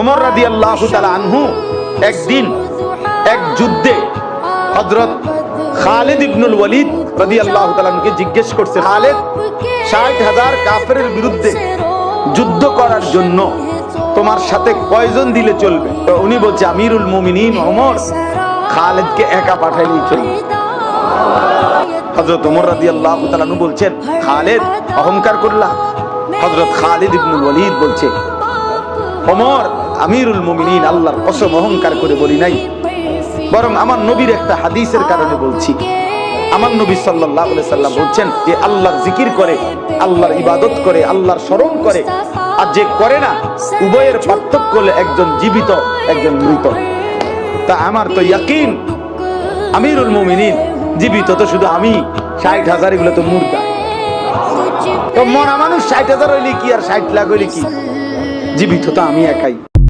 ওমর রাদিয়াল্লাহু তাআলা আনহু একদিন এক যুদ্ধে হযরত খালিদ ইবনুল ওয়ালিদ রাদিয়াল্লাহু তাআলা আনহুকে জিজ্ঞেস করছে, খালিদ ৬০,০০০ কাফেরের বিরুদ্ধে যুদ্ধ করার জন্য তোমার সাথে কয়জন দিলে চলবে? তো উনি বলছে, আমিরুল মুমিনিন ওমর খালিদকে একা পাঠাইলেই চলবে। হযরত ওমর রাদিয়াল্লাহু তাআলা আনহু বলছেন, খালিদ অহংকার করলা? হযরত খালিদ ইবনুল ওয়ালিদ বলছে, ওমর আমিরুল মুমিনিন, আল্লাহর কসম অহংকার করে বলি নাই, বরং আমার নবীর একটা হাদিসের কারণে বলছি। আমার নবী সাল্লাল্লাহু আলাইহি সাল্লাম বলছেন যে আল্লাহর জিকির করে, আল্লাহর ইবাদত করে, আল্লাহর স্মরণ করে, আর যে করে না, উভয়ের পার্থক্য হলো একজন জীবিত একজন মৃত। তা আমার তো ইয়াকিন আমিরুল মুমিনিন জীবিত তো শুধু আমি, ৬০,০০০ এগুলো তো মুর্দা। তো মরা মানুষ ৬০,০০০ হইলে কি আর ৬০ লাখ হইলে কি, জীবিত তো আমি একাই।